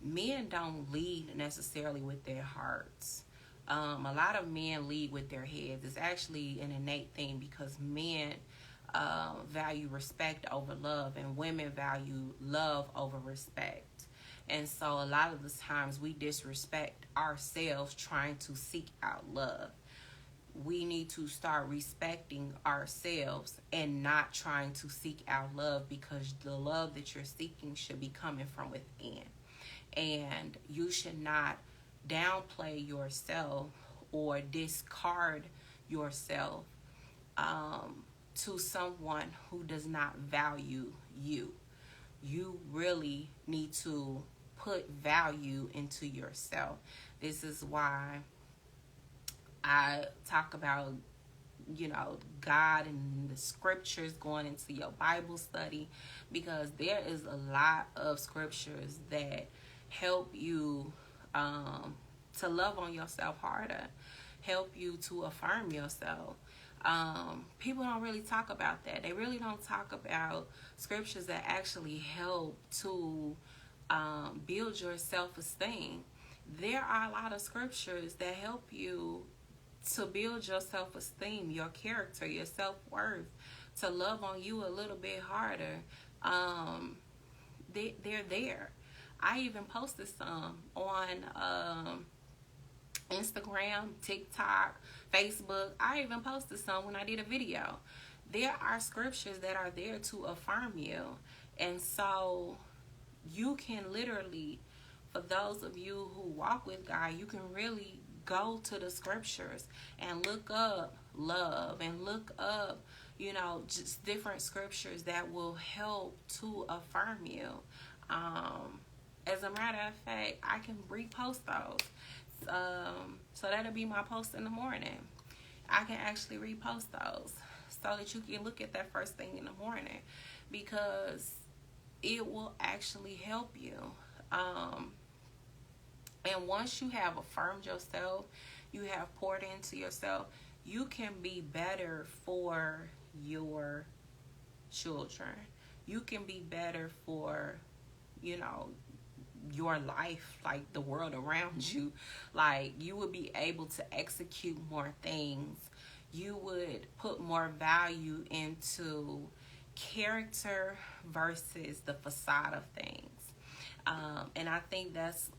S1: Men don't lead necessarily with their hearts. A lot of men lead with their heads. It's actually an innate thing because men value respect over love, and women value love over respect. And so a lot of the times we disrespect ourselves trying to seek out love. We need to start respecting ourselves and not trying to seek out love, because the love that you're seeking should be coming from within. And you should not downplay yourself or discard yourself to someone who does not value you. you really need to put value into yourself. This is why I talk about, God and the scriptures, going into your Bible study, because there is a lot of scriptures that help you to love on yourself harder, help you to affirm yourself. People don't really talk about that. They really don't talk about scriptures that actually help to build your self-esteem. There are a lot of scriptures that help you to build your self-esteem, your character, your self-worth, to love on you a little bit harder. They're there. I even posted some on Instagram, TikTok, Facebook. I even posted some when I did a video. There are scriptures that are there to affirm you. And so you can literally, for those of you who walk with God, you can really go to the scriptures and look up love and look up, just different scriptures that will help to affirm you. As a matter of fact, I can repost those. So that'll be my post in the morning. I can actually repost those so that you can look at that first thing in the morning, because it will actually help you. And once you have affirmed yourself, you have poured into yourself, you can be better for your children. You can be better for, your life, like the world around you. Like, you would be able to execute more things. You would put more value into character versus the facade of things. And I think that's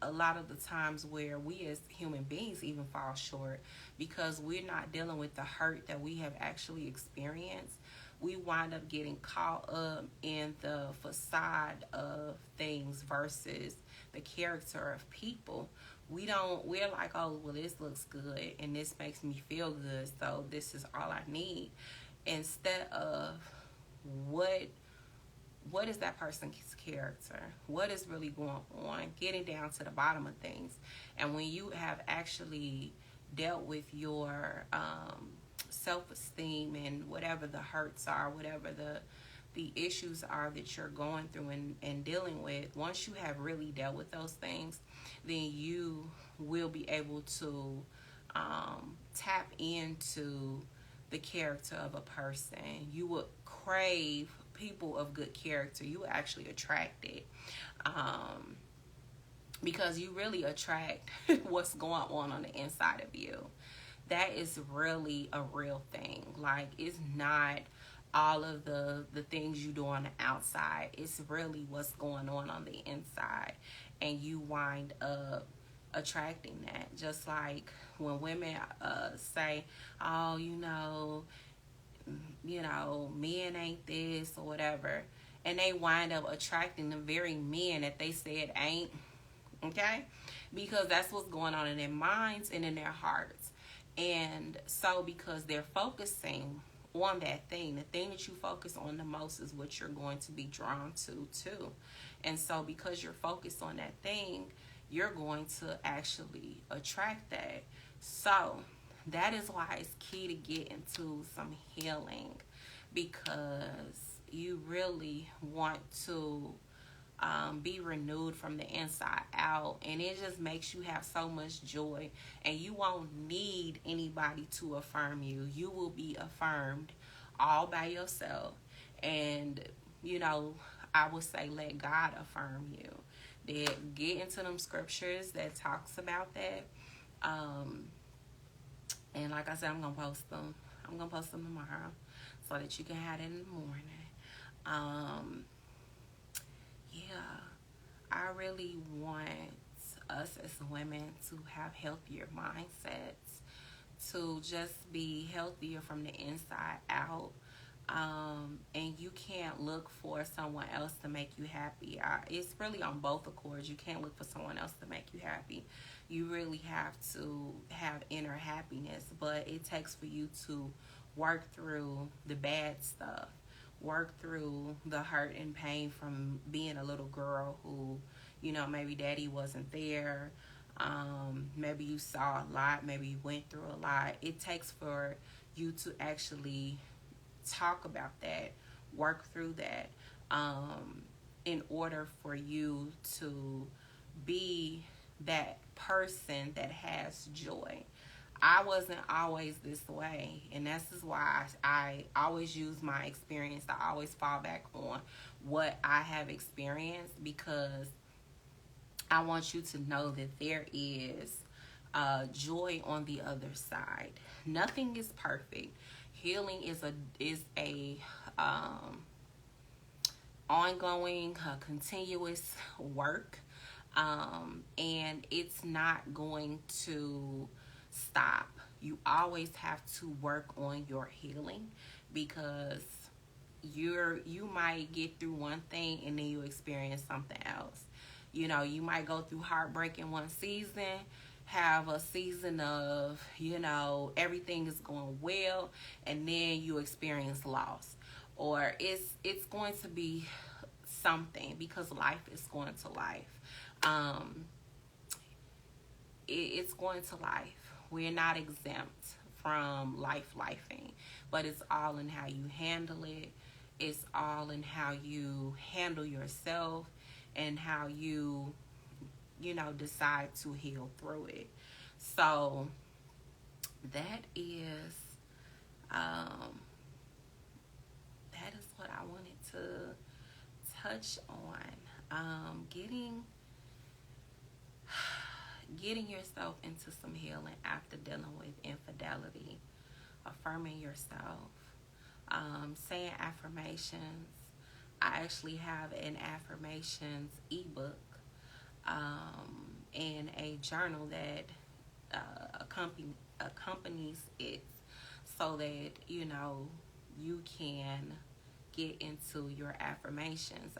S1: a lot of the times where we as human beings even fall short, because we're not dealing with the hurt that we have actually experienced. We wind up getting caught up in the facade of things versus the character of people. We're like, oh, well, this looks good and this makes me feel good, so this is all I need. Instead of what is that person's character? What is really going on? Getting down to the bottom of things. And when you have actually dealt with your self-esteem and whatever the hurts are, whatever the issues are that you're going through and dealing with, once you have really dealt with those things, then you will be able to tap into the character of a person. You would crave people of good character. You will actually attract it, because you really attract what's going on the inside of you. That is really a real thing. Like, it's not all of the things you do on the outside. It's really what's going on the inside, and you wind up attracting that. Just like when women say, oh, men ain't this or whatever, and they wind up attracting the very men that they said ain't, okay? Because that's what's going on in their minds and in their hearts. And so because they're focusing on that thing, the thing that you focus on the most is what you're going to be drawn to too. And so because you're focused on that thing, you're going to actually attract that. So that is why it's key to get into some healing, because you really want to be renewed from the inside out, and it just makes you have so much joy, and you won't need anybody to affirm you. You will be affirmed all by yourself. And I would say let God affirm you. That get into them scriptures that talks about that. And like I said, I'm gonna post them tomorrow so that you can have it in the morning. Yeah, I really want us as women to have healthier mindsets, to just be healthier from the inside out. And you can't look for someone else to make you happy. It's really on both accords. You can't look for someone else to make you happy. You really have to have inner happiness, but it takes for you to work through the bad stuff. work through the hurt and pain from being a little girl who, maybe daddy wasn't there. Maybe you saw a lot, maybe you went through a lot. It takes for you to actually talk about that, work through that, in order for you to be that person that has joy. I wasn't always this way, and this is why I always use my experience. I always fall back on what I have experienced, because I want you to know that there is joy on the other side. Nothing is perfect. Healing is a ongoing, continuous work, and it's not going to stop. You always have to work on your healing, because you might get through one thing and then you experience something else. You might go through heartbreak in one season, have a season of, everything is going well, and then you experience loss. Or it's going to be something, because life is going to life. It's going to life. We're not exempt from lifing, but it's all in how you handle it. It's all in how you handle yourself, and how you decide to heal through it. So that is what I wanted to touch on. Getting yourself into some healing after dealing with infidelity, affirming yourself, saying affirmations. I actually have an affirmations ebook, and a journal that accompanies it, so that you can get into your affirmations.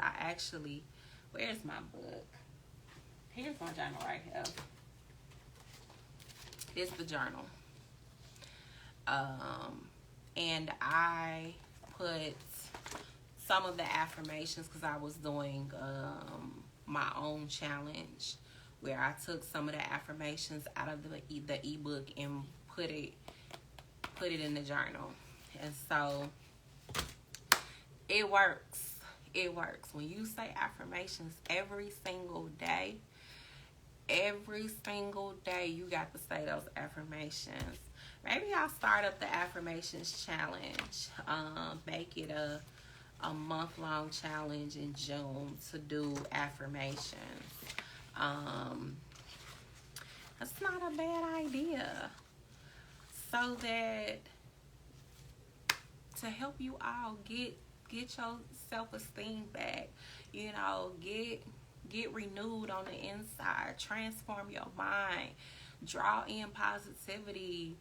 S1: Where's my book? Here's my journal right here. It's the journal. And I put some of the affirmations, because I was doing my own challenge, where I took some of the affirmations out of the ebook and put it in the journal. And so it works. It works. When you say affirmations every single day, you got to say those affirmations. Maybe I'll start up the affirmations challenge. Make it a month-long challenge in June to do affirmations. That's not a bad idea. So that to help you all get your self-esteem back, get renewed on the inside, transform your mind, draw in positivity,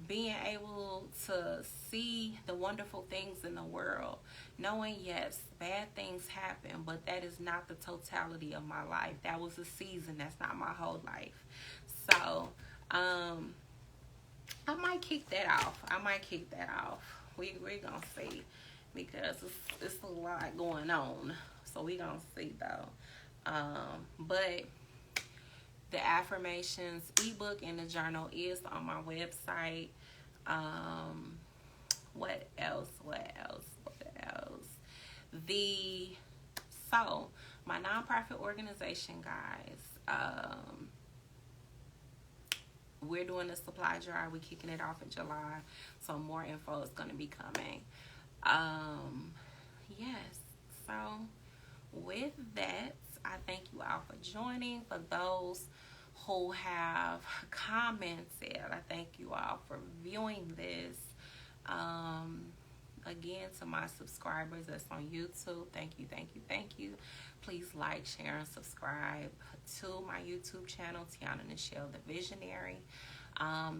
S1: being able to see the wonderful things in the world, knowing, yes, bad things happen, but that is not the totality of my life. That was a season. That's not my whole life. So I might kick that off. We're gonna see, because it's a lot going on. So we're gonna see though. But the affirmations ebook and the journal is on my website. What else? My nonprofit organization, guys. We're doing a supply drive. We're kicking it off in July, so more info is going to be coming. Yes. So with that, I thank you all for joining. For those who have commented, I thank you all for viewing this. Again, to my subscribers that's on YouTube, thank you. Please like, share, and subscribe to my YouTube channel, Tiana Nichelle the Visionary.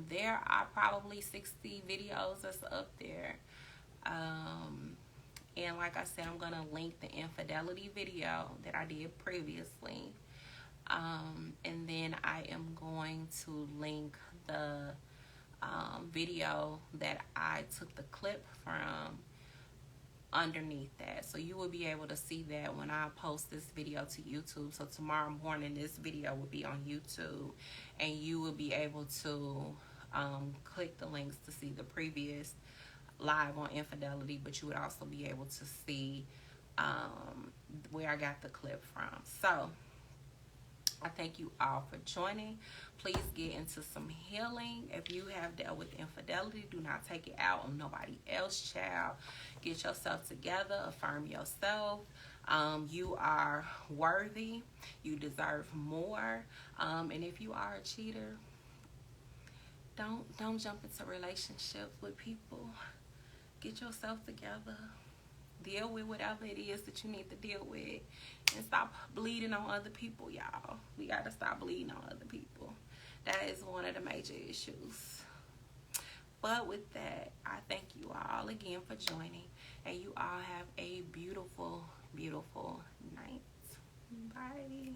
S1: There are probably 60 videos that's up there. And like I said, I'm going to link the infidelity video that I did previously. And then I am going to link the video that I took the clip from underneath that. So you will be able to see that when I post this video to YouTube. So tomorrow morning this video will be on YouTube, and you will be able to click the links to see the previous live on infidelity, but you would also be able to see where I got the clip from. So I thank you all for joining. Please get into some healing. If you have dealt with infidelity, do not take it out on nobody else, child. Get yourself together. Affirm yourself. You are worthy. You deserve more. And if you are a cheater, don't jump into relationships with people. Get yourself together. Deal with whatever it is that you need to deal with, and stop bleeding on other people, y'all. We got to stop bleeding on other people. That is one of the major issues. But with that, I thank you all again for joining, and you all have a beautiful, beautiful night. Bye.